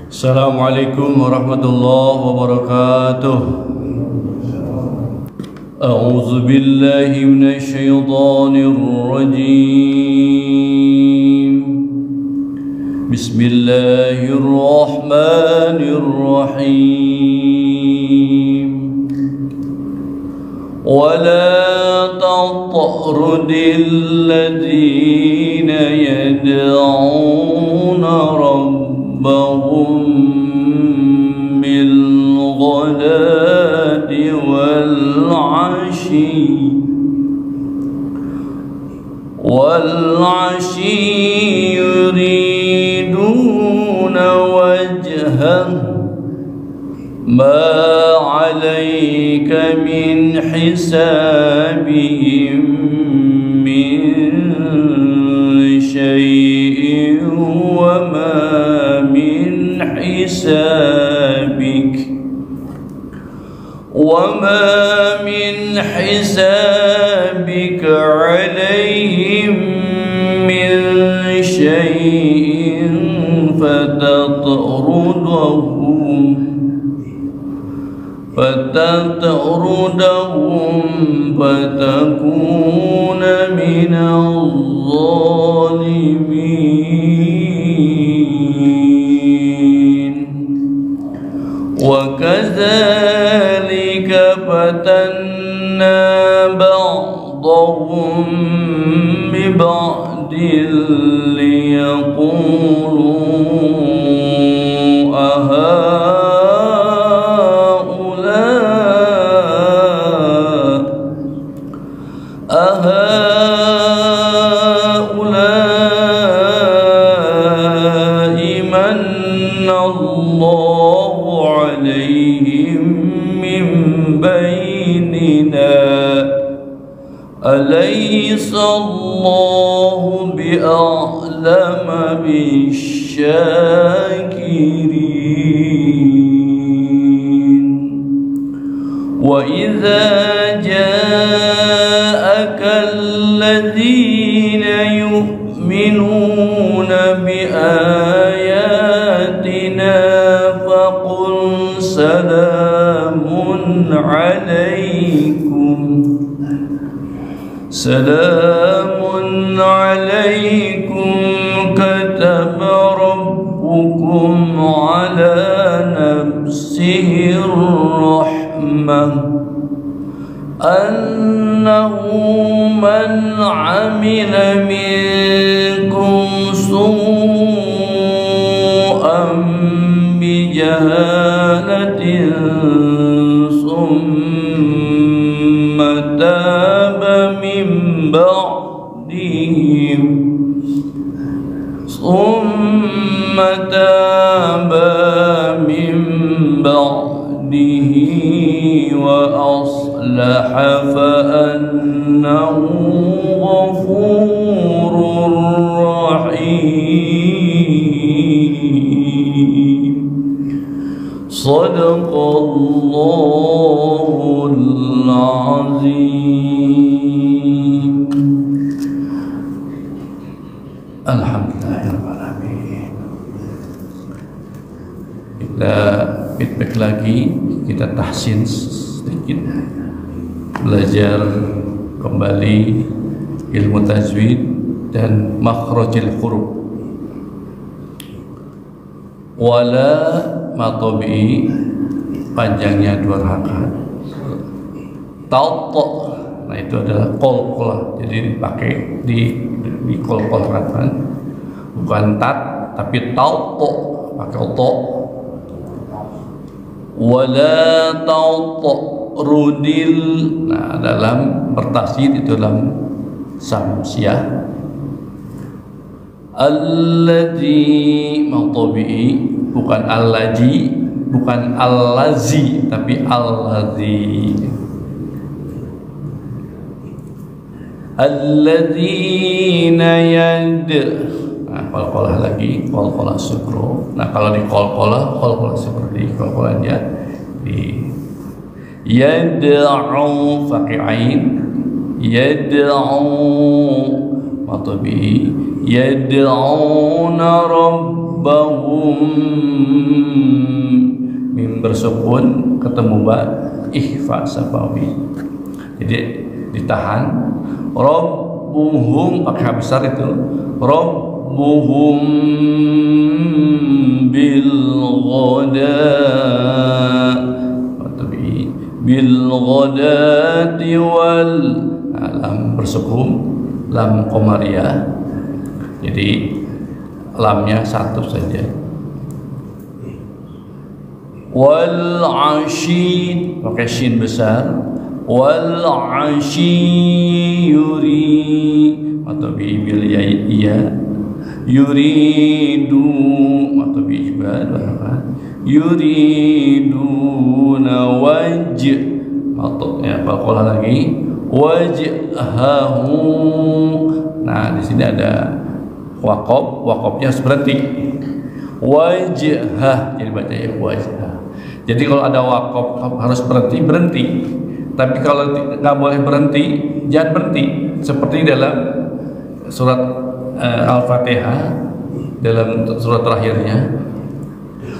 Assalamualaikum warahmatullahi wabarakatuh. A'udzu billahi minasy syaithanir rajim. Bismillahirrahmanirrahim. Wala tatrudil ladzina yad'una ربهم بالغداة والعشي يريدون وجهه ما عليك من حسابهم من شيء وما من حسابك عليهم من شيء فتطردهم فتكون من الظالمين. وكذلك فتنا بعضهم ببعض ليقولوا أهؤلاء من الله عليهم من بيننا أليس الله بأعلم بالشاكرين. وإذا جاءك الذين يؤمنون بآياتنا فقل سلام عليكم كتب ربكم على نفسه الرحمة أنه من عمل منكم سوءا بجهالة ثم تاب من بعده وأصلح فأنه غفور رحيم. صدق الله العظيم. Alhamdulillahirrahmanirrahim. Kita feedback lagi, kita tahsin sedikit, belajar kembali ilmu tajwid dan makhrajil huruf. Wala matobi panjangnya 2 rakaat. Ta'ta, nah itu adalah qalqalah, jadi dipakai di qalqalatan, bukan tat tapi ta'ta, pakai ta. Wala ta'rudil, nah dalam bertasydid itu dalam samsiah. Alladzi matobi, bukan allazi, bukan allazi tapi allazi. Alladzina nah qalqalah lagi, qalqalah sukro. Nah kalau di qalqalah sukro, di qalqalah dia di yad'u pakai ain, yad'u matobi yad'una rabb rabbahum, mim bersukun ketemu ba ikhfa safawi, jadi ditahan. Rabbuhum pakai besar itu, rabbuhum bil ghadati wal, lam bersukun, lam qamariyah, jadi lamnya satu saja. Wal ashi pakai shin besar, wal ashi yuri atau bi bil ya, yuridu atau bi ibad, yuriduna wajh atau ya kalau lagi wajhahu. Nah di sini ada waqaf, waqafnya harus berhenti, wajhah, jadi baca ya wajhah. Jadi kalau ada waqaf harus berhenti. Tapi kalau nggak boleh berhenti, jangan berhenti. Seperti dalam surat Al-Fatihah, dalam surat terakhirnya,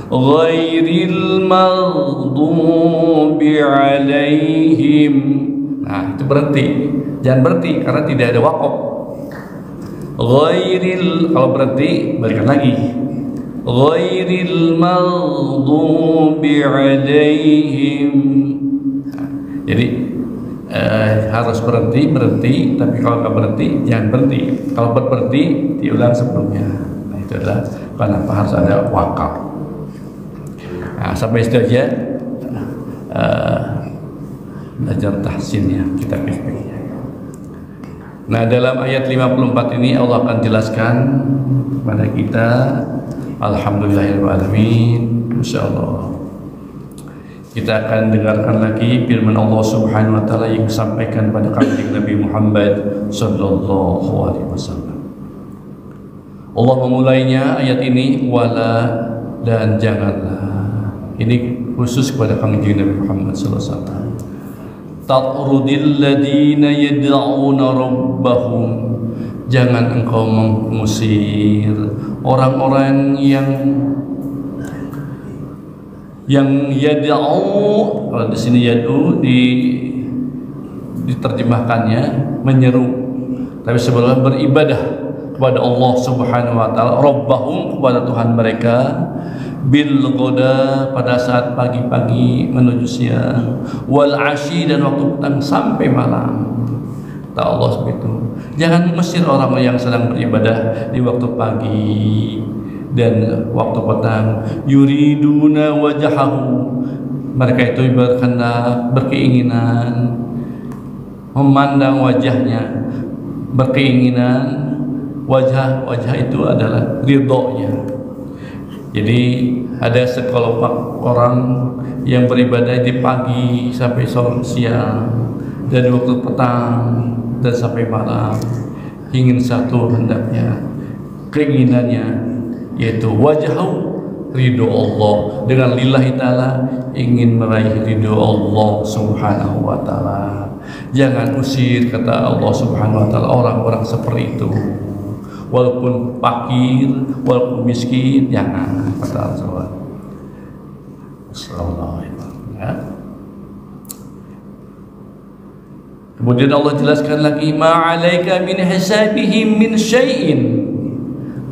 ghairil maghdubi alaihim. Nah itu berhenti, jangan berhenti karena tidak ada waqaf. Ghairil, kalau berhenti balikan lagi, ghairil maghdubi alaihim. Jadi harus berhenti, tapi kalau nggak berhenti jangan berhenti. Kalau berhenti diulang sebelumnya. Nah itu adalah kenapa harus ada wakaf. Nah, sampai itu aja belajar tahsinnya, kitab fikihnya. Nah dalam ayat 54 ini Allah akan jelaskan kepada kita, alhamdulillahirrahmanirrahim, insyaallah. Kita akan dengarkan lagi firman Allah Subhanahu wa taala yang disampaikan pada kanjeng Nabi Muhammad sallallahu alaihi wasallam. Allah memulainya ayat ini, wala, dan janganlah. Ini khusus kepada kanjeng Nabi Muhammad sallallahu alaihi wasallam. Tatrudil ladina yad'una rabbahum, jangan engkau mengusir orang-orang yang yad'u. Kalau di sini yad'u diterjemahkannya menyeru, tapi sebelumnya beribadah kepada Allah Subhanahu wa taala, rabbahum, kepada Tuhan mereka, bil ghoda, pada saat pagi-pagi menuju siang, wal asyi, dan waktu petang sampai malam. Kata Allah seperti itu. Jangan mengusir orang yang sedang beribadah di waktu pagi dan waktu petang. Yuriduna wajahahu, mereka itu berkehendak, berkeinginan memandang wajahnya, berkeinginan wajah itu adalah ridhonya. Jadi ada sekelompok orang yang beribadah di pagi sampai siang, dan di waktu petang dan sampai malam, ingin satu hendaknya, keinginannya yaitu wajahu, ridho Allah. Dengan lillahi ta'ala, ingin meraih ridho Allah Subhanahu wa ta'ala. Jangan usir, kata Allah Subhanahu wa ta'ala, orang-orang seperti itu, walaupun fakir, walaupun miskin, jangan, kata Allah. Ya. Kemudian Allah jelaskan lagi, ma'alaika min hisabihim min syai'in,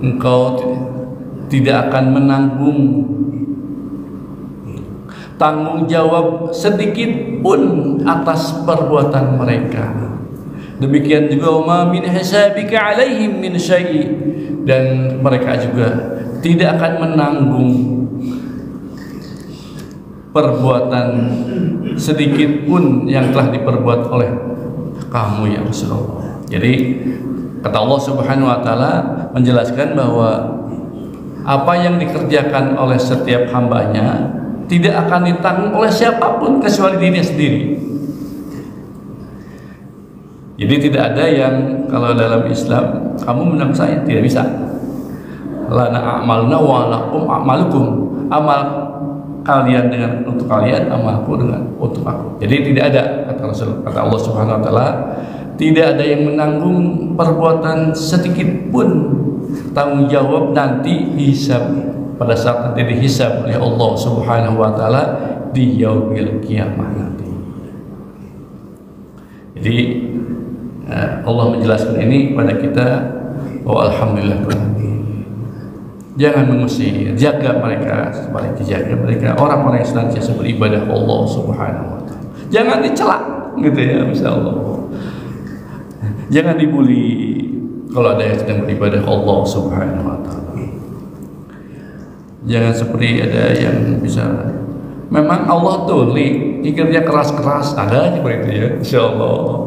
engkau tidak akan menanggung tanggung jawab sedikit pun atas perbuatan mereka. Demikian juga ma min hisabika alaihim min syai', dan mereka juga tidak akan menanggung perbuatan sedikit pun yang telah diperbuat oleh kamu ya Rasulullah. Jadi kata Allah Subhanahu wa taala menjelaskan bahwa apa yang dikerjakan oleh setiap hambanya tidak akan ditanggung oleh siapapun kecuali dirinya sendiri. Jadi tidak ada yang, kalau dalam Islam kamu menang saya, tidak bisa. Lana a'malna wa lakum a'malukum, amal kalian dengan untuk kalian, amalku dengan untuk aku. Jadi tidak ada, kata Allah Subhanahu wa taala, tidak ada yang menanggung perbuatan sedikit pun tanggung jawab nanti hisab, pada saat nanti dihisab oleh Allah Subhanahu wa taala di yaumil kiamah nanti. Jadi Allah menjelaskan ini kepada kita bahwa alhamdulillah, jangan mengusir, jaga mereka, sebaliknya jaga mereka orang-orang yang senantiasa beribadah Allah Subhanahu wa taala. Jangan dicela gitu ya, insyaallah. Jangan dibully kalau ada yang sedang beribadah Allah Subhanahu wa taala. Jangan seperti ada yang bisa, memang Allah tulik, pikirnya keras-keras, ada seperti itu ya, insyaallah.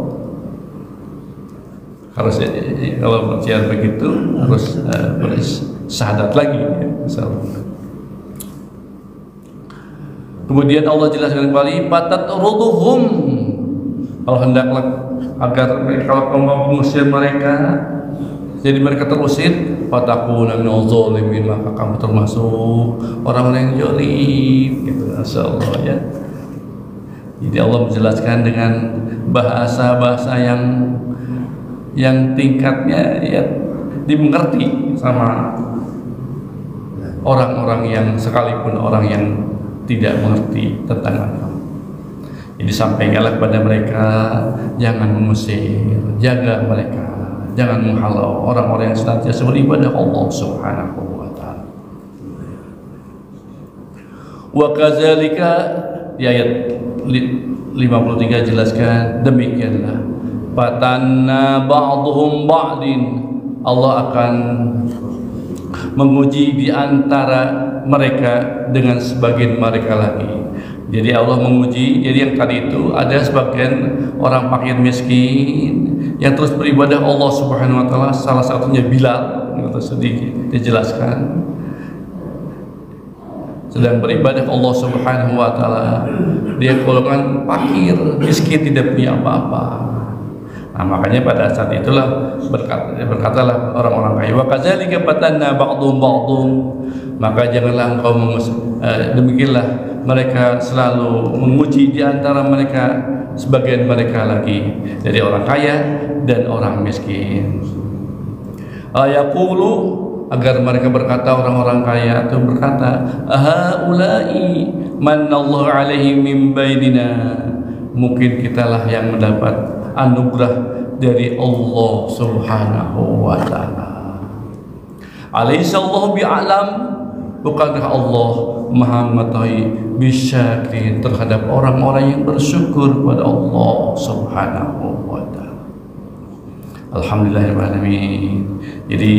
Harus kalau berbicara begitu harus bersyahadat lagi ya, insyaallah. Kemudian Allah jelaskan kembali, patatruduhum, kalau hendaklah agar kalau kamu mengusir mereka, jadi mereka terusir, fatakuna minal zalimin, maka kamu termasuk orang-orang yang zalim gitu, insyaallah ya. Jadi Allah menjelaskan dengan bahasa-bahasa yang tingkatnya ya dimengerti sama orang-orang yang, sekalipun orang yang tidak mengerti tentang agama. Jadi sampaikanlah kepada mereka, jangan mengusir, jaga mereka, jangan menghalau orang-orang yang senantiasa beribadah Allah Subhanahu wa taala. Wa kadzalika, di ayat 53 jelaskan demikianlah, fatanna ba'dhum ba'din, Allah akan menguji di antara mereka dengan sebagian mereka lagi. Jadi Allah menguji, jadi yang tadi itu ada sebagian orang fakir miskin yang terus beribadah Allah Subhanahu wa taala, salah satunya Bilal, atau sedikit dijelaskan sedang beribadah Allah Subhanahu wa taala, dia golongan fakir miskin, tidak punya apa-apa. Nah, makanya pada saat itulah berkatalah orang-orang kaya, wa kadzalika fatanna ba'dhum ba'dhum, maka janganlah engkau demikianlah mereka selalu menguji di antara mereka sebagian mereka lagi, dari orang kaya dan orang miskin. Ayaqulu, agar mereka berkata, orang-orang kaya itu berkata, ahaulai manallahu alaihim min bainina, mungkin kitalah yang mendapat anugerah dari Allah Subhanahu wa taala. Alaihissallahu bi'alam, bukankah Allah Maha mengetahui bisyakirin, terhadap orang-orang yang bersyukur kepada Allah Subhanahu wa taala. Alhamdulillahirrahmanirrahim. Jadi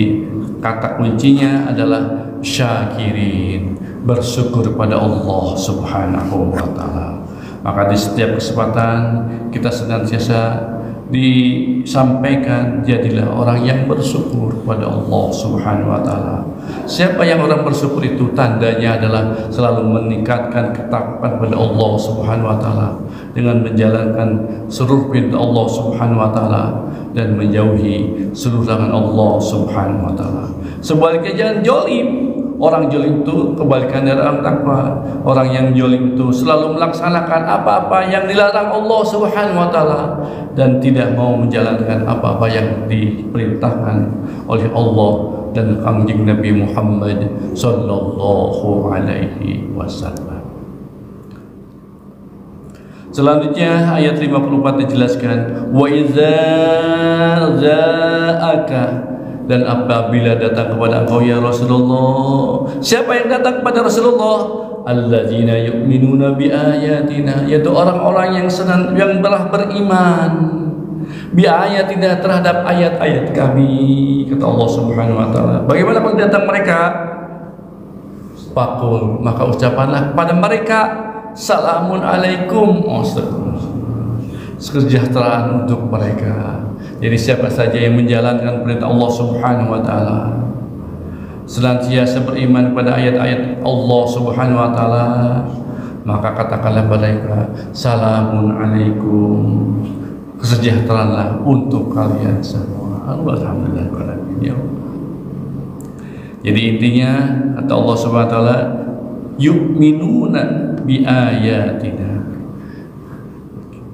kata kuncinya adalah syakirin, bersyukur pada Allah Subhanahu wa taala. Maka di setiap kesempatan kita senantiasa disampaikan, jadilah orang yang bersyukur pada Allah Subhanahu wa taala. Siapa yang orang bersyukur itu, tandanya adalah selalu meningkatkan ketakwaan pada Allah Subhanahu wa taala dengan menjalankan seluruh perintah Allah Subhanahu wa taala dan menjauhi seluruh larangan Allah Subhanahu wa taala. Sebaliknya jangan zalim. Orang zalim itu kebalikan dari orang takwa. Orang yang zalim itu selalu melaksanakan apa-apa yang dilarang Allah Subhanahu wa taala dan tidak mau menjalankan apa-apa yang diperintahkan oleh Allah dan Kanjeng Nabi Muhammad sallallahu alaihi wasallam. Selanjutnya ayat 54 dijelaskan, wa idza za'aka, dan apabila datang kepada engkau ya Rasulullah. Siapa yang datang kepada Rasulullah? Alladzina yu'minuna bi ayatina, yaitu orang-orang yang telah beriman bi ayatina, terhadap ayat-ayat kami, kata Allah Subhanahu wa taala. Bagaimana kalau datang mereka? Faqul, maka ucapanlah pada mereka, salamun alaikum, kesejahteraan untuk mereka. Jadi siapa saja yang menjalankan perintah Allah Subhanahu wa taala, senantiasa beriman pada ayat-ayat Allah Subhanahu wa taala, maka katakanlah mereka, salamun alaikum, kesejahteraanlah untuk kalian semua. Alhamdulillah. Jadi intinya kata Allah Subhanahu wa taala, yu'minuna bi ayatina,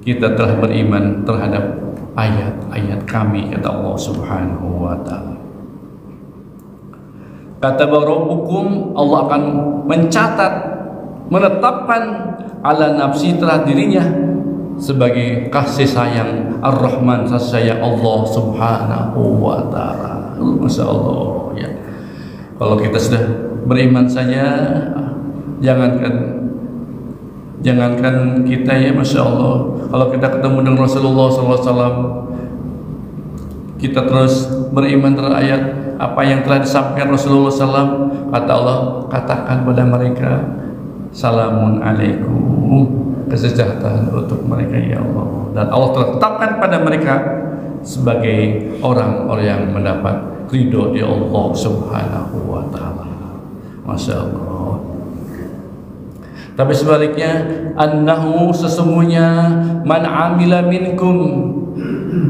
kita telah beriman terhadap ayat-ayat kami, kata Allah Subhanahu wa taala. Kata rabbukum, Allah akan mencatat, menetapkan ala nafsi terhadap dirinya sebagai kasih sayang Ar-Rahman, kasih sayang Allah Subhanahu wa taala. Masya Allah ya. Kalau kita sudah beriman saja, jangankan kita ya, Masya Allah, kalau kita ketemu dengan Rasulullah SAW, kita terus beriman terhadap ayat apa yang telah disampaikan Rasulullah SAW. Kata Allah, katakan pada mereka, salamun alaikum, kesejahteraan untuk mereka ya Allah. Dan Allah telah tetapkan pada mereka sebagai orang-orang yang mendapat ridho di Allah Subhanahu wa taala. Masya Allah. Tapi sebaliknya, annahu, sesungguhnya, man amila minkum,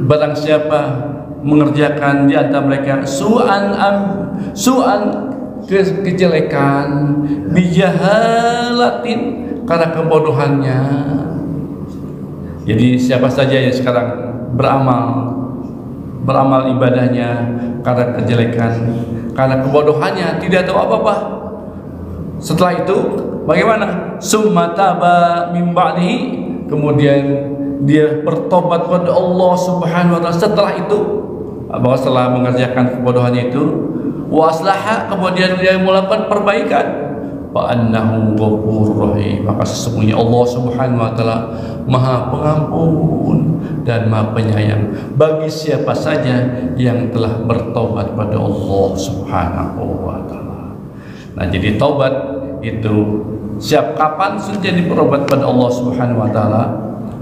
barang siapa mengerjakan di antara mereka su'an kejelekan, bijahalatin, karena kebodohannya. Jadi siapa saja yang sekarang beramal ibadahnya karena kejelekan, karena kebodohannya, tidak tahu apa-apa, setelah itu bagaimana? Summa taba min ba'dihi, kemudian dia bertobat kepada Allah Subhanahu wa taala setelah itu, bahwa setelah mengerjakan kebodohannya itu, wa aslaha, kemudian dia melakukan perbaikan, fa annahu ghafurur rahim, maka sesungguhnya Allah Subhanahu wa taala Maha Pengampun dan Maha Penyayang bagi siapa saja yang telah bertobat pada Allah Subhanahu wa taala. Nah, jadi taubat itu siap kapan sudah berobat pada Allah Subhanahu wa taala,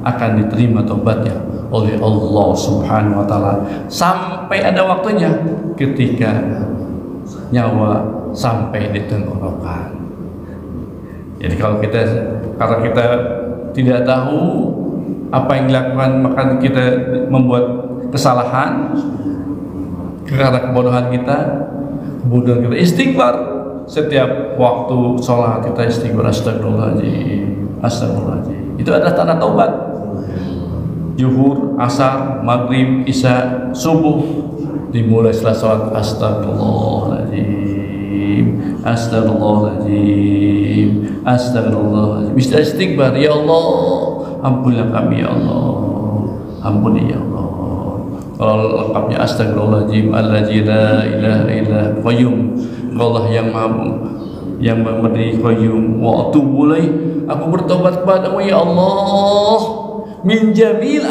akan diterima taubatnya oleh Allah Subhanahu wa taala sampai ada waktunya ketika nyawa sampai di tenggorokan. Jadi karena kita tidak tahu apa yang dilakukan, maka kita membuat kesalahan karena kebodohan kita. Kemudian kita istighfar setiap waktu sholat, kita istighfar, astagfirullahaladzim, astagfirullahaladzim. Itu adalah tanda taubat. Zuhur, asar, maghrib, isya, subuh, dimulai setelah sholat, astagfirullahaladzim, astagfirullahaladzim, astagfirullahaladzim. Bisa istighfar, ya Allah, ampunilah kami ya Allah, ampuni ya Allah. Kalau lengkapnya astagfirullahaladzim, allazi la ilaha illa qayyum, Allah yang berdiri qayyum, wa atubu ilaih, aku bertobat kepadamu ya Allah, min jamil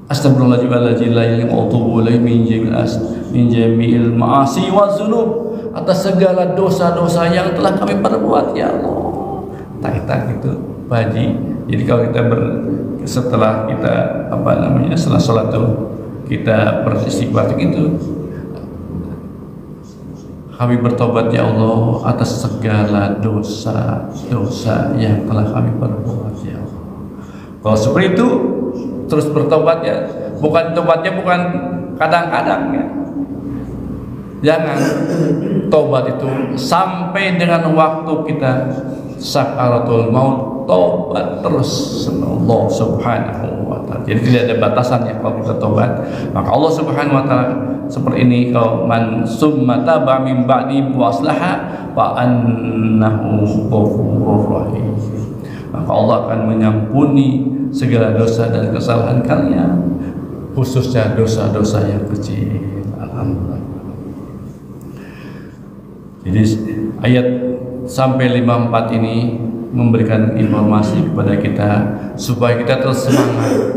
astagfirullahaladzim, allazi la ilaha illa atubu ilaih, min jamil ma'asi wa dzunub, atas segala dosa-dosa yang telah kami perbuat ya Allah. Tak itu Pak Haji. Jadi kalau kita setelah kita setelah sholat itu kita beristighfar gitu, kami bertobat ya Allah atas segala dosa-dosa yang telah kami perbuat ya Allah. Kalau seperti itu terus bertobat ya, tobatnya bukan kadang-kadang ya. Jangan tobat itu sampai dengan waktu kita sakaratul maut, tobat terus Allah Subhanahu wa taala. Jadi tidak ada batasannya kalau kita tobat. Maka Allah Subhanahu wa taala seperti ini, kalau man summa taba min ba'di wa aslaha fa annahu ghafurur rahim. Maka Allah akan mengampuni segala dosa dan kesalahan kalian, khususnya dosa-dosa yang kecil. Alhamdulillah. Jadi ayat sampai 54 ini memberikan informasi kepada kita supaya kita terus semangat,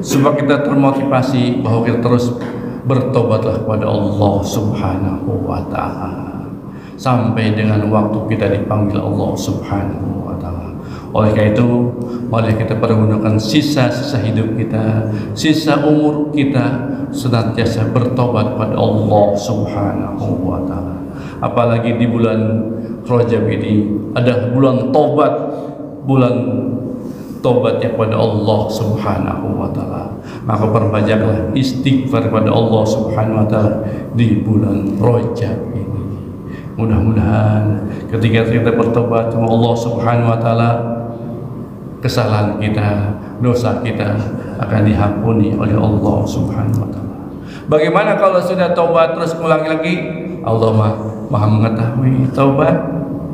supaya kita termotivasi bahwa kita terus bertobatlah kepada Allah Subhanahu wa taala sampai dengan waktu kita dipanggil Allah Subhanahu wa taala. Oleh karena itu, mari kita pergunakan sisa-sisa hidup kita, sisa umur kita senantiasa bertobat pada Allah Subhanahu wa taala. Apalagi di bulan Rajab ini ada bulan tobatnya kepada Allah Subhanahu wa taala. Maka perbanyaklah istighfar kepada Allah Subhanahu wa taala di bulan Rajab ini. Mudah-mudahan ketika kita bertobat kepada Allah Subhanahu wa taala, kesalahan kita, dosa kita akan diampuni oleh Allah Subhanahu wa taala. Bagaimana kalau sudah taubat terus ulangi lagi? Allah Maha mengetahui. Taubat,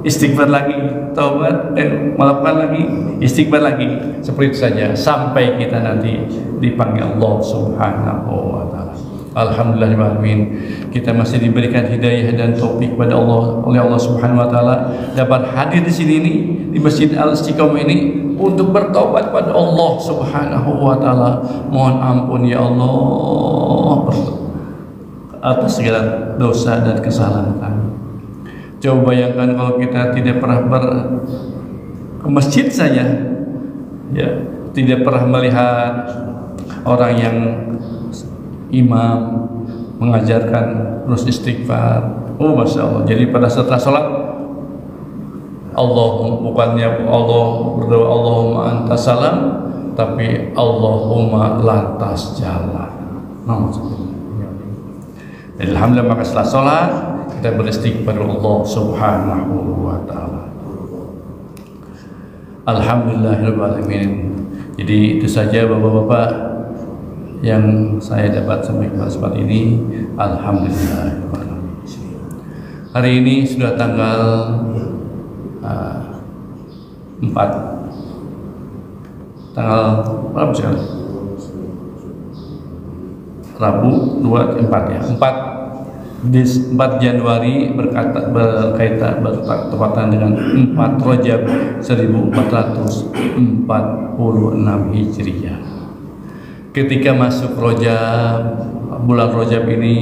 istighfar lagi, taubat, melakukan lagi, istighfar lagi. Seperti itu saja sampai kita nanti dipanggil Allah Subhanahu wa taala. Alhamdulillahirrahmanirrahim. Kita masih diberikan hidayah dan taufik pada Allah oleh Allah Subhanahu wa taala dapat hadir di sini ini di Masjid Al-Istiqomah ini untuk bertobat pada Allah Subhanahu wa taala. Mohon ampun ya Allah atas segala dosa dan kesalahan kami. Coba bayangkan kalau kita tidak pernah ke masjid saja, ya, tidak pernah melihat orang yang imam mengajarkan terus istighfar. Oh, masya Allah. Jadi pada setelah sholat, bukannya Allah berdoa Allahumma anta salam, tapi Allahumma lantas jalan. Jadi alhamdulillah, maka setelah sholat kita beristighfar Allah Subhanahu wa taala. Alhamdulillahirrahmanirrahim. Jadi itu saja Bapak-bapak yang saya dapat sampaikan saat ini. Alhamdulillah. Hari ini sudah tanggal 4. Tanggal berapa sekarang? Rabu 24 ya. 4 Januari bertepatan dengan 4 Rajab 1446 Hijriah. Ketika masuk Rajab, bulan Rajab ini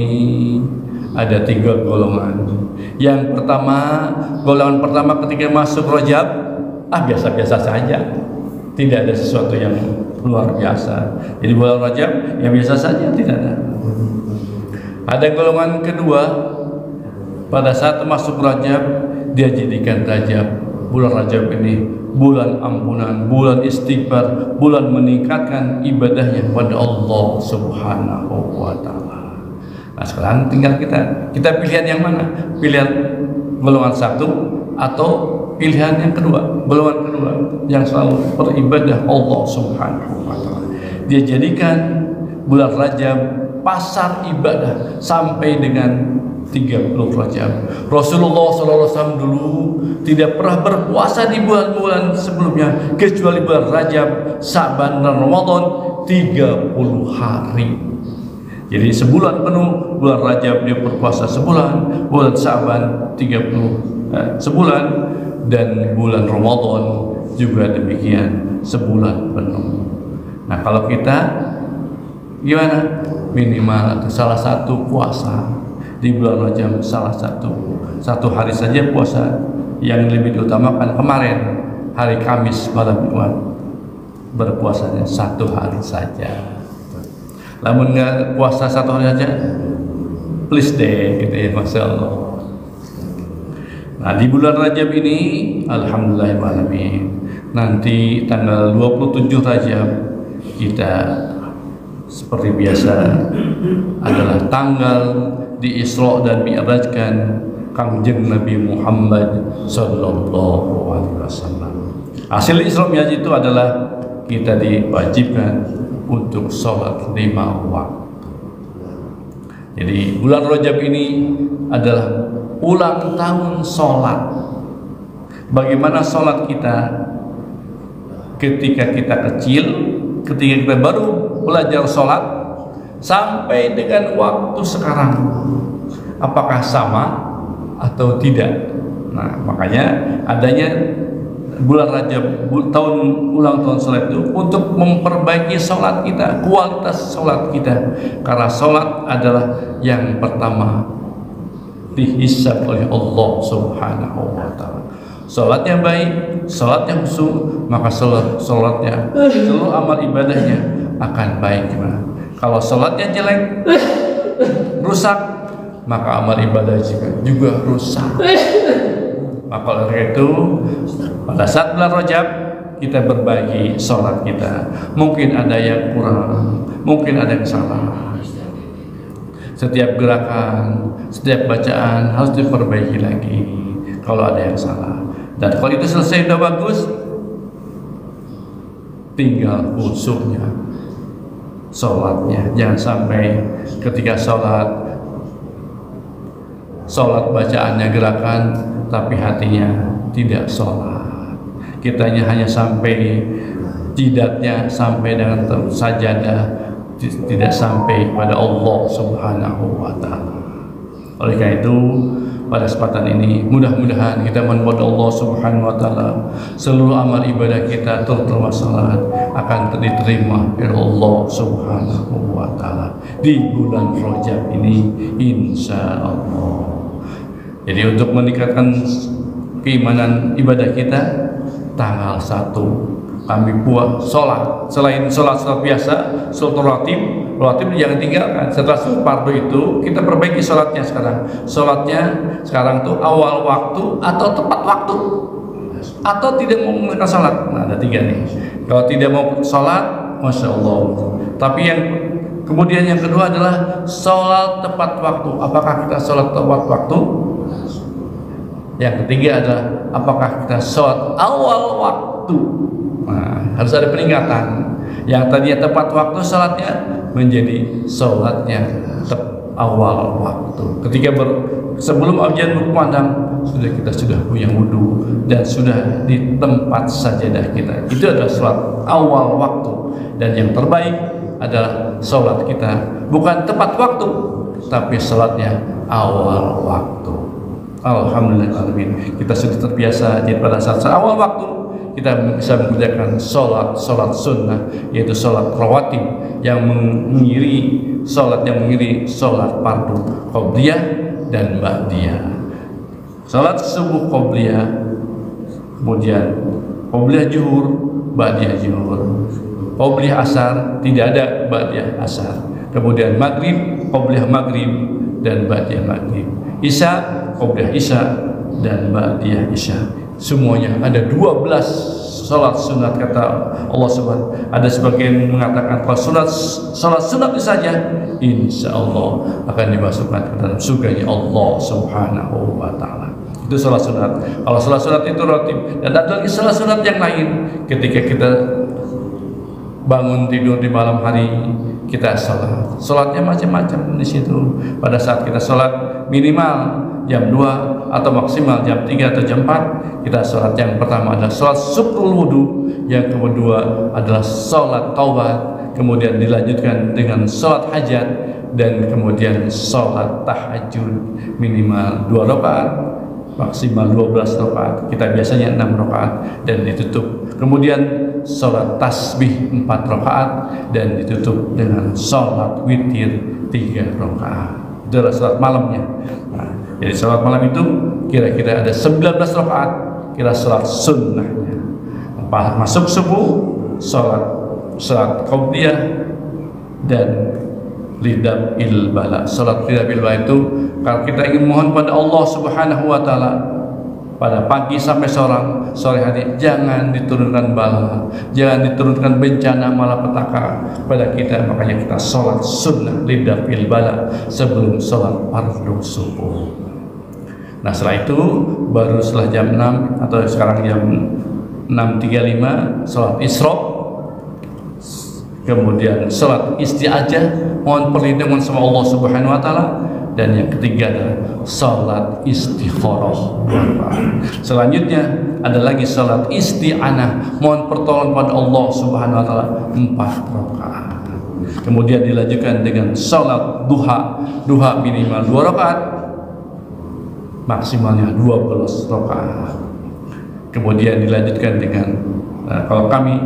ada 3 golongan. Yang pertama, golongan pertama ketika masuk Rajab, biasa-biasa saja, tidak ada sesuatu yang luar biasa. Jadi bulan Rajab yang biasa saja, tidak ada. Ada golongan kedua, pada saat masuk Rajab, dia jadikan bulan Rajab ini bulan ampunan, bulan istighfar, bulan meningkatkan ibadahnya kepada Allah Subhanahu wa taala. Nah, sekarang tinggal kita pilihan yang mana? Pilihan golongan 1 atau pilihan yang kedua, golongan kedua yang selalu beribadah Allah Subhanahu wa taala. Dia jadikan bulan Rajab pasar ibadah sampai dengan 30 Rajab. Rasulullah SAW dulu tidak pernah berpuasa di bulan-bulan sebelumnya kecuali bulan Rajab, Sa'ban dan Ramadan 30 hari. Jadi sebulan penuh bulan Rajab dia berpuasa sebulan, bulan Sa'ban 30 sebulan, dan bulan Ramadan juga demikian sebulan penuh. Nah, kalau kita gimana? Minimal salah satu puasa di bulan Rajab, salah satu hari saja puasa. Yang lebih diutamakan kemarin hari Kamis malam Jumat berpuasanya 1 hari saja. Namun nggak puasa 1 hari saja, please deh, gitu ya, masya Allah. Nah, di bulan Rajab ini alhamdulillahirrahmanirrahim, nanti tanggal 27 Rajab kita seperti biasa adalah tanggal di Isra dan Mi'rajkan Kangjeng Nabi Muhammad sallallahu alaihi wasallam. Hasil Isra Mi'raj itu adalah kita diwajibkan untuk sholat 5 waktu. Jadi bulan Rajab ini adalah ulang tahun sholat. Bagaimana sholat kita ketika kita kecil, ketika kita baru belajar sholat sampai dengan waktu sekarang, apakah sama atau tidak? Nah, makanya adanya bulan Rajab, ulang tahun sholat itu untuk memperbaiki sholat kita, kualitas sholat kita, karena sholat adalah yang pertama dihisab oleh Allah Subhanahu wa taala. Sholat yang baik, sholat yang khusyuk, maka sholatnya, seluruh amal ibadahnya akan baik. Kalau sholatnya jelek, rusak, maka amal ibadah juga rusak. Maka oleh itu, pada saat bulan Rajab kita berbagi sholat kita. Mungkin ada yang kurang, mungkin ada yang salah. Setiap gerakan, setiap bacaan harus diperbaiki lagi kalau ada yang salah. Dan kalau itu selesai sudah bagus, tinggal khusyuknya. sholatnya. Jangan sampai ketika sholat bacaannya gerakan tapi hatinya tidak sholat. Kitanya hanya sampai jidatnya sampai dengan sajadah, tidak sampai pada Allah Subhanahu wa Ta'ala. Oleh karena itu, pada kesempatan ini mudah-mudahan kita mohon kepada Allah Subhanahu wa Ta'ala seluruh amal ibadah kita terutama salat akan diterima oleh Allah Subhanahu wa Ta'ala di bulan Rajab ini insyaallah. Jadi untuk meningkatkan keimanan ibadah kita, tanggal 1 kami buat sholat. Selain sholat biasa, sholat rawatib jangan tinggalkan. Setelah sholat fardu itu kita perbaiki sholatnya sekarang. Sholatnya sekarang tuh awal waktu atau tepat waktu, atau tidak mau mengerjakan sholat. Nah, ada 3 nih. Kalau tidak mau sholat, masya Allah. Tapi yang kemudian yang kedua adalah sholat tepat waktu. Apakah kita sholat tepat waktu? Yang ketiga adalah apakah kita sholat awal waktu? Nah, harus ada peningkatan. Yang tadinya tepat waktu sholatnya menjadi sholatnya awal waktu. Ketika sebelum ajan berkumandang kita sudah punya wudhu dan sudah di tempat sajadah kita. Itu adalah sholat awal waktu. Dan yang terbaik adalah sholat kita bukan tepat waktu, tapi sholatnya awal waktu. Alhamdulillah, kita sudah terbiasa. Jadi pada saat awal waktu kita bisa mengerjakan sholat sunnah, yaitu sholat rawatib yang mengiringi sholat fardu qobliyah dan ba'diyah. Sholat subuh qobliyah, kemudian qobliyah zuhur, ba'diyah zuhur, qobliyah asar tidak ada, ba'diyah asar, kemudian maghrib, qobliyah maghrib dan ba'diyah maghrib, isya, qobliyah isya dan ba'diyah isya. Semuanya ada 12 salat sunat kata Allah Subhanahu. Ada sebagian mengatakan kalau salat sunat itu saja insya Allah akan dimasukkan ke dalam surganya Allah Subhanahu wa Ta'ala. Itu salat sunat. Kalau salat sunat itu rotib, dan ada lagi salat sunat yang lain. Ketika kita bangun tidur di malam hari, kita salatnya macam-macam di situ. Pada saat kita salat minimal jam 2 atau maksimal jam 3 atau jam 4, kita sholat. Yang pertama adalah sholat syukrul wudhu, yang kedua adalah sholat taubat, kemudian dilanjutkan dengan sholat hajat, dan kemudian sholat tahajud minimal 2 rakaat, maksimal 12 rakaat. Kita biasanya 6 rakaat dan ditutup. Kemudian sholat tasbih 4 rakaat dan ditutup dengan sholat witir 3 rakaat. Itu adalah sholat malamnya. Nah, jadi sholat malam itu kira-kira ada 19 rakaat, kira sholat sunnahnya. Masuk subuh, sholat qobliyah dan ridhabil bala. Sholat ridhabil bala itu kalau kita ingin mohon pada Allah Subhanahu wa Ta'ala pada pagi sampai sore hari, jangan diturunkan bala, jangan diturunkan bencana malapetaka pada kita. Makanya kita sholat sunnah ridhabil bala sebelum sholat fardu subuh. Nah, setelah itu baru setelah jam 6 atau sekarang jam 6.35 sholat isyraq, kemudian sholat isti'ajah, mohon perlindungan sama Allah Subhanahu wa Ta'ala, dan yang ketiga adalah sholat istikharah. Selanjutnya ada lagi sholat isti'anah, mohon pertolongan pada Allah Subhanahu wa Ta'ala 4 rakaat. Kemudian dilanjutkan dengan sholat duha minimal 2 rakaat, maksimalnya 12 rakaat. Kemudian dilanjutkan dengan kalau kami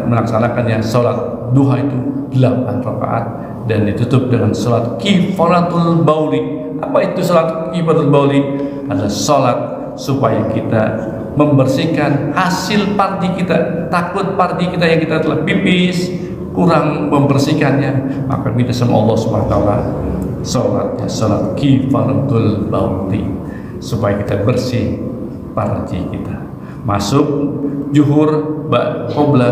melaksanakannya sholat duha itu 8 rakaat dan ditutup dengan sholat kifaratul bauli. Apa itu sholat kifaratul bauli? Adalah sholat supaya kita membersihkan hasil pardi kita. Takut pardi kita yang kita telah pipis kurang membersihkannya, maka kita sama Allah Subhanahu wa Ta'ala sholatnya sholat kifaratul bauli supaya kita bersih pardi kita. Masuk zuhur qobla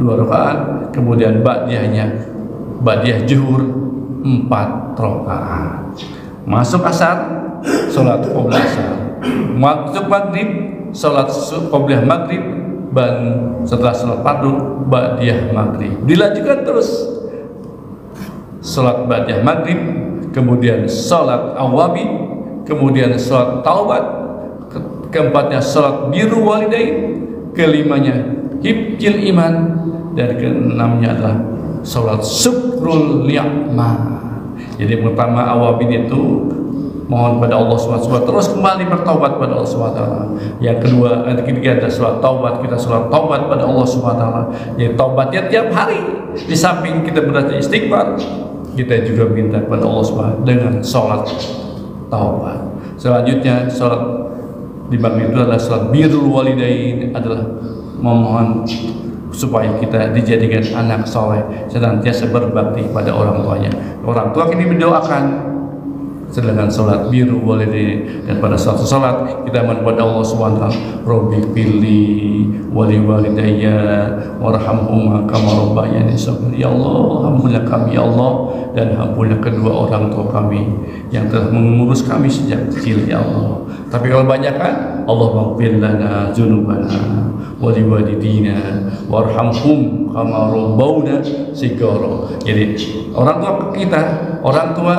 2 rakaat, kemudian ba'diyah zuhur 4 rakaat. Masuk asar salat qobla asar. Masuk maghrib salat qobliyah maghrib, dan setelah salat fardu ba'diyah maghrib. Dilanjutkan terus salat ba'da maghrib, kemudian salat awabi, kemudian salat taubat, keempatnya salat birru walidain, kelimanya hibjil iman, dan keenamnya adalah salat syukrul ni'mah. Jadi yang pertama awabin itu mohon pada Allah SWT, terus kembali bertaubat pada Allah SWT. Yang kedua, yang ketiga ada salat taubat, kita salat taubat pada Allah SWT. Jadi taubatnya tiap hari. Di samping kita berbaca istighfar, kita juga minta pada Allah SWT dengan salat taubat. Selanjutnya salat di maghrib itu adalah salat birrul walidain, adalah memohon supaya kita dijadikan anak soleh, senantiasa berbakti pada orang tuanya. Orang tua ini mendoakan. Sedangkan salat birrul walidain, dan pada saat salat kita mohon pada Allah SWT, Rabbi pilli wali walidayya warhamhuma kama rabbayani shaghira. Ya Allah, ampunilah kami ya Allah, dan ampunilah kedua orang tua kami yang telah mengurus kami sejak kecil ya Allah. Tapi kalau banyak kan, Allah maghfir lana dzunubana wali walidina warhamhum kama rabbawna shighara. Jadi orang tua kita, orang tua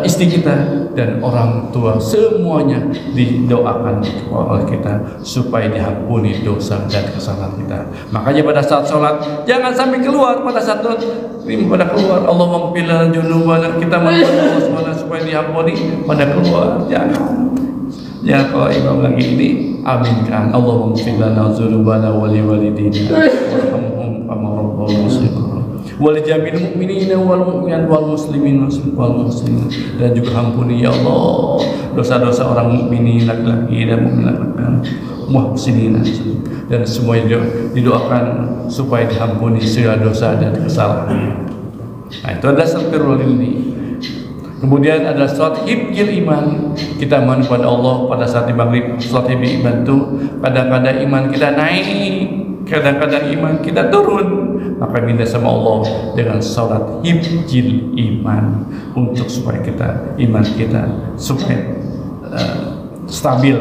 istri kita, dan orang tua semuanya didoakan oleh kita supaya diampuni dosa dan kesalahan kita. Makanya pada saat sholat jangan sampai keluar, pada saat sholat pada keluar Allah maghfir lana dzunubana, kita mohon supaya diampuni pada keluar. Jangan kalau imam lagi ini aminkan Allah maghfir lana dzunubana wali walidina warhamhum kama rabbawna shighara wal jamil mu'minina wal mu'minat wal muslimin wal muslimin, dan juga ampuni ya Allah dosa-dosa orang mukminin laki-laki dan mukminat muhsinin, dan semuanya didoakan supaya diampuni segala dosa dan kesalahan. Nah, itu adalah salat ini. Kemudian ada salat hibjil iman, kita mohon kepada Allah pada saat di maghrib. Salat hibjil iman itu kadang-kadang iman kita naik, kadang-kadang iman kita turun. Maka minta sama Allah dengan salat hibjil iman, untuk supaya kita iman kita supaya stabil,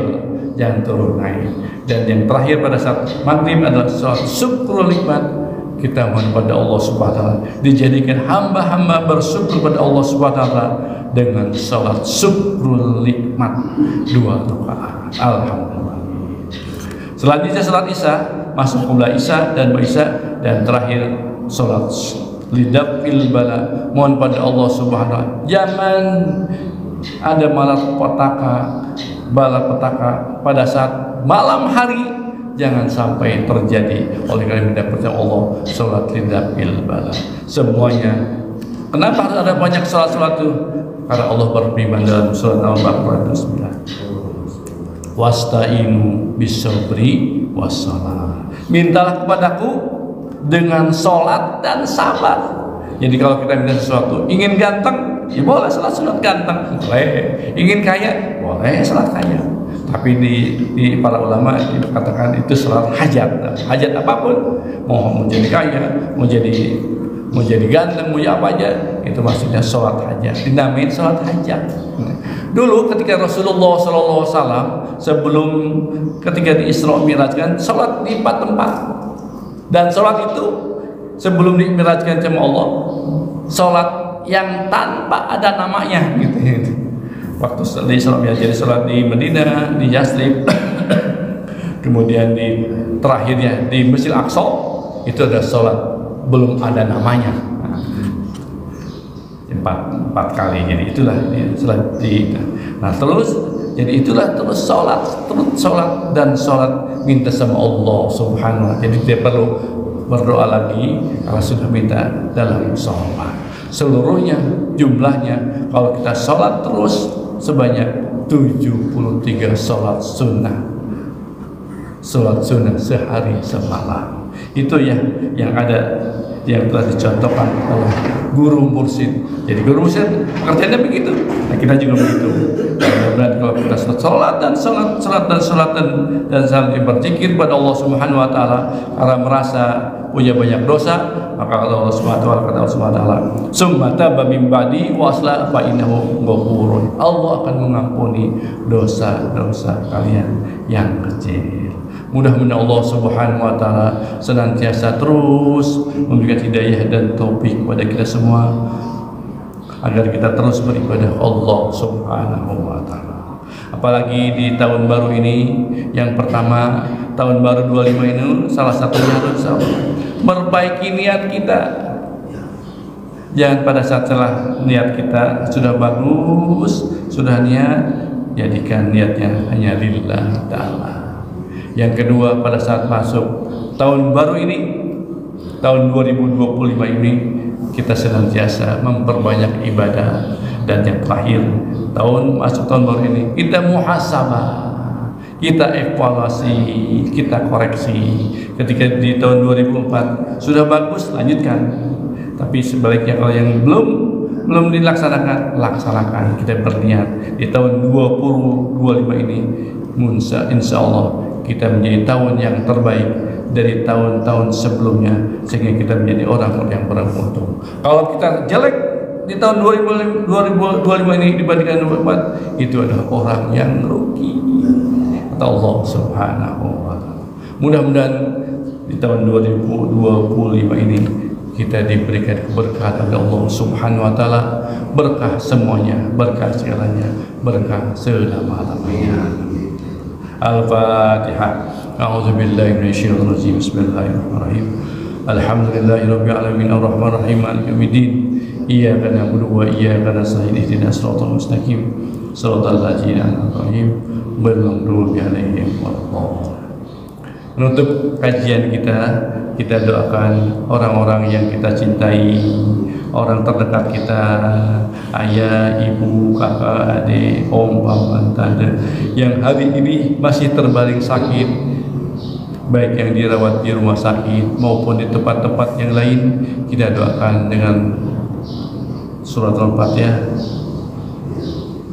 jangan turun naik. Dan yang terakhir pada saat maghrib adalah salat syukrul nikmat. Kita mohon pada Allah Subhanahu wa taala dijadikan hamba-hamba bersyukur pada Allah Subhanahu wa taala dengan salat syukrul nikmat 2 rakaat. Alhamdulillah. Selanjutnya salat Isya, masuk qiblah Isya dan Isya, dan terakhir salat lidafil bala, mohon pada Allah Subhanahu wa taala jangan ada malapetaka pada saat malam hari, jangan sampai terjadi. Oleh karena mendapatkan Allah salat lidafil bala semuanya. Kenapa harus ada banyak salat-salat itu? Karena Allah berfirman dalam surat Al-Baqarah 9, wasta'inu bisabri wassalah, mintalah kepadaku dengan salat dan sabar. Jadi kalau kita minta sesuatu, ingin ganteng, ya boleh salat ganteng, boleh. Ingin kaya, boleh salat kaya. Tapi di para ulama dikatakan itu salat hajat, hajat apapun, mau menjadi kaya, mau jadi ganteng, mau apa aja, itu maksudnya salat hajat, dinamain salat hajat. Dulu ketika Rasulullah SAW sebelum ketika di Isra Mi'rajkan, salat di 4 tempat, dan salat itu sebelum dimirajkan sama Allah, salat yang tanpa ada namanya gitu. Waktu di Isra Mi'raj, jadi salat di Madinah, di Yathrib, kemudian di terakhirnya di Masjid Aqsa, itu ada salat belum ada namanya. Empat kali, jadi itulah salat di. Nah terus, jadi itulah terus salat dan salat minta sama Allah Subhanahu wa taala. Jadi tidak perlu berdoa lagi kalau sudah minta dalam salat. Seluruhnya jumlahnya kalau kita salat terus sebanyak 73 salat sunnah sehari semalam. Itu yang ada, yang telah dicontohkan oleh guru mursyid. Jadi guru mursyid pekerjaannya begitu. Nah kita juga begitu. Mudah-mudahan kalau kita salat dan saling berzikir pada Allah Subhanahu wa taala karena merasa punya banyak dosa, maka Allah Subhanahu wa taala summa taba min ba'di wa asla fa innahu ghafurun. Allah akan mengampuni dosa-dosa kalian yang kecil. Mudah-mudahan Allah Subhanahu wa taala senantiasa terus memberikan hidayah dan taufik kepada kita semua. agar kita terus beribadah Allah Subhanahu wa taala. Apalagi di tahun baru ini, yang pertama tahun baru 25 ini salah satunya harus memperbaiki niat kita. Jangan pada saat setelah niat kita sudah bagus, sudah niat, jadikan niatnya hanya lillah ta'ala. Yang kedua, pada saat masuk tahun baru ini, tahun 2025 ini, kita senantiasa memperbanyak ibadah. Dan yang terakhir, masuk tahun baru ini, kita muhasabah, kita evaluasi, kita koreksi. Ketika di tahun 2004 sudah bagus, lanjutkan. Tapi sebaliknya kalau yang belum dilaksanakan, laksanakan. Kita berniat di tahun 2025 ini, insya Allah kita menjadi tahun yang terbaik dari tahun-tahun sebelumnya, sehingga kita menjadi orang yang beruntung. Kalau kita jelek di tahun 2025 ini dibandingkan 2024, itu adalah orang yang rugi, kata Allah Subhanahu wa taala. Mudah-mudahan di tahun 2025 ini kita diberikan keberkahan oleh Allah Subhanahu wa taala, berkah semuanya, berkah segalanya, berkah selama-lamanya. Al-Fatihah. A'udzu billahi minasyaitonir rajim. Bismillahirrahmanirrahim. Alhamdulillahirabbil alamin arrahmanir rahim maliki yaumiddin. Iyyaka na'budu wa iyyaka nasta'in ihdinas siratal mustaqim siratal ladzina an'amta 'alaihim ghairil maghdubi 'alaihim waladdallin. Menutup kajian kita doakan orang-orang yang kita cintai, orang terdekat kita, ayah, ibu, kakak, adik, om, paman, tante, yang hari ini masih terbaring sakit, baik yang dirawat di rumah sakit maupun di tempat-tempat yang lain. Kita doakan dengan surat Al-Fatihah.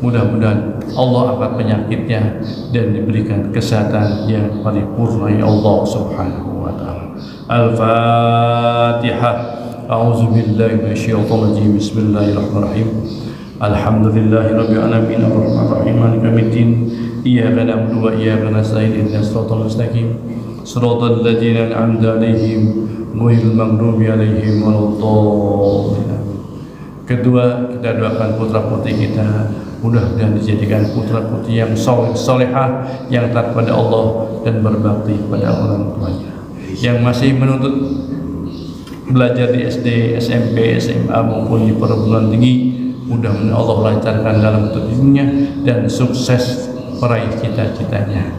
Mudah-mudahan Allah angkat penyakitnya dan diberikan kesehatan yang paripurna ya Allah Subhanahu wa taala. Al-Fatihah. A'udzu billahi minasyaitonir rajim. Bismillahirrahmanirrahim. Alhamdulillahirabbil alamin arrahmanir rahim maliki yaumiddin. Iyyaka na'budu wa iyyaka nasta'in ihdinas siratal mustaqim siratal ladzina an'amta 'alaihim ghairil maghdubi 'alaihim waladdallin. Kedua, kita doakan putra-putri kita, mudah-mudahan dijadikan putra-putri yang solehah, yang taat pada Allah dan berbakti pada orang tuanya. Yang masih menuntut belajar di SD, SMP, SMA maupun di perguruan tinggi, mudah-mudahan Allah lancarkan dalam tuntutannya dan sukses meraih cita-citanya.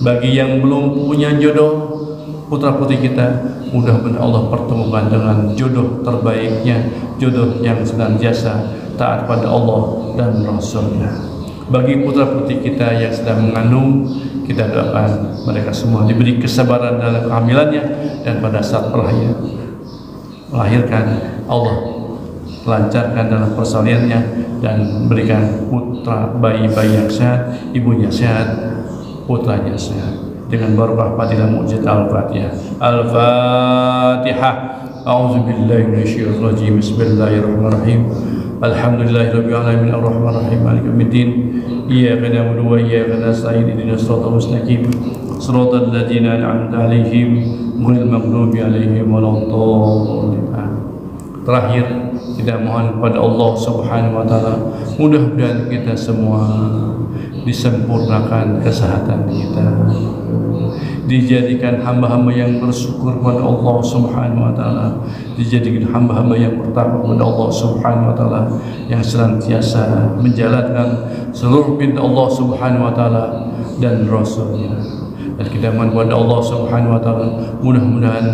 Bagi yang belum punya jodoh, putra-putri kita, mudah-mudahan Allah pertemukan dengan jodoh terbaiknya, jodoh yang senantiasa taat pada Allah dan Rasulnya. Bagi putra-putri kita yang sedang mengandung, kita doakan mereka semua diberi kesabaran dalam kehamilannya, dan pada saat melahirkan Allah lancarkan dalam persaliannya dan berikan putra bayi-bayi yang sehat, ibunya sehat, putranya sehat. Dengan barokah fadilah mukjizat Al-Fatihah. Al-Fatihah. A'udzu billahi minasyaitonir rajim. Bismillahirrahmanirrahim. Alhamdulillahirabbil alamin arrahmanir rahim maliki yaumiddin. Iyyaka na'budu wa iyyaka nasta'in ihdinas siratal mustaqim siratal ladzina an'amta 'alaihim ghairil maghdubi 'alaihim waladdallin. Terakhir, kita mohon kepada Allah Subhanahu wa taala, mudah-mudahan kita semua disempurnakan kesehatan kita, dijadikan hamba-hamba yang bersyukur kepada Allah Subhanahu wa taala, dijadikan hamba-hamba yang bertakwa kepada Allah Subhanahu wa taala, yang senantiasa menjalankan seluruh perintah Allah Subhanahu wa taala dan Rasulnya. Dan kita mohon kepada Allah Subhanahu wa taala, mudah-mudahan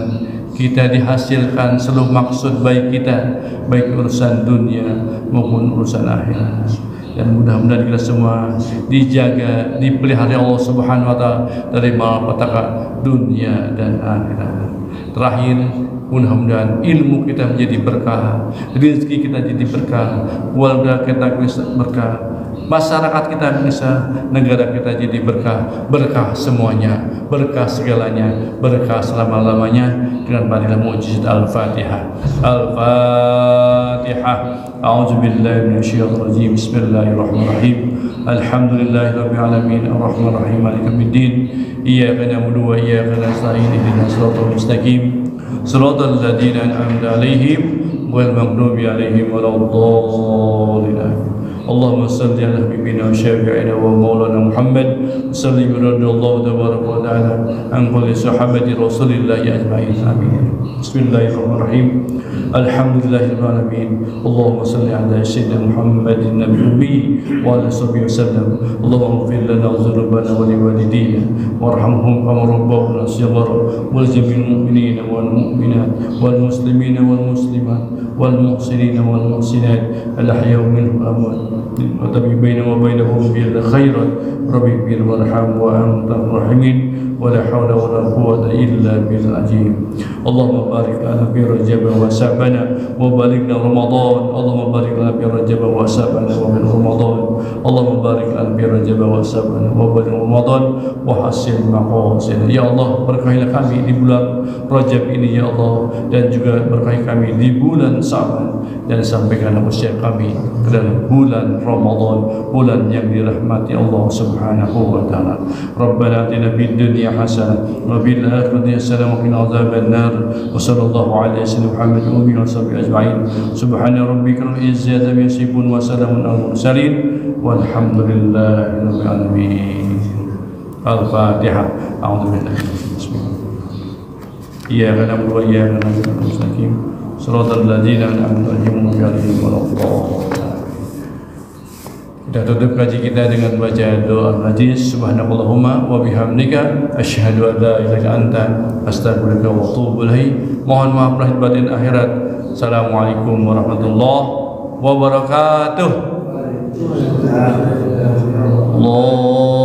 kita dihasilkan seluruh maksud baik kita, baik urusan dunia maupun urusan akhirat. Dan mudah-mudahan kita semua dijaga, dipelihara Allah Subhanahu wa taala dari malapetaka dunia dan akhirat. Terakhir, mudah-mudahan ilmu kita menjadi berkah, rezeki kita jadi berkah, keluarga kita berkah, masyarakat kita bisa, negara kita jadi berkah, berkah semuanya, berkah segalanya, berkah selama-lamanya dengan fadilah mukjizat Al-Fatihah. Al-Fatihah. A'udzu billahi minasyaitonir rajim. Bismillahirrahmanirrahim. Alhamdulillahirabbil alamin arrahmanir rahim maliki yaumiddin. Iyyaka na'budu wa iyyaka nasta'in ihdinas siratal mustaqim siratal ladzina an'amta 'alaihim ghairil maghdubi 'alaihim waladdallin. اللهم صل على حبيبنا وشافعنا ومولانا محمد وسلم رضي الله تبارك وتعالى عن كل صحابة رسول الله أجمعين آمين. بسم الله الرحمن الرحيم. الحمد لله رب العالمين. اللهم صل على سيدنا محمد النبي الأمي وعلى صحبه وسلم. اللهم اغفر لنا ذنوبنا ولوالدينا وارحمهم كما ربونا صغارا ولجميع المؤمنين والمؤمنات والمسلمين والمسلمات والمحسنين والمحسنات الأحياء منهم والأموات وتبي بيننا وبينهم بالخير ربي اغفر وارحم وأنت الراحمين ولا حول ولا قوة إلا بالعظيم. اللهم بارك لنا في رجب وشعبان وباركنا رمضان. اللهم بارك لنا في رجب وشعبان ومن رمضان. اللهم بارك لنا في رجب وشعبان ومن رمضان وحسن maqasidana. Ya Allah, berkahilah kami di bulan Rajab ini ya Allah, dan juga berkahi kami di bulan Sya'ban, dan sampaikan usia kami ke dalam bulan Ramadan, bulan yang dirahmati Allah Subhanahu wa taala. Rabbana atina fid dunya hasanah wa fil akhirati hasanah wa qina adzaban nar. Wa sallallahu ala sayyidina Muhammad wa alihi washabihi ajma'in. Subhana rabbika rabbil izzati amma yasifun wa salamun alal mursalin walhamdulillahi rabbil alamin. Al-Fatihah. A'udzu billahi bismillah. Iyyaka na'budu wa iyyaka nasta'in. Shiratal ladzina an'amta 'alaihim ghairil maghdubi 'alaihim. Kita tutup kaji kita dengan baca doa majlis. Subhanakallahumma wa bihamdika asyhadu an la ilaha illa anta astaghfiruka wa atubu ilaik. Mohon maaf lahir batin akhirat. Assalamualaikum warahmatullahi wabarakatuh. Allah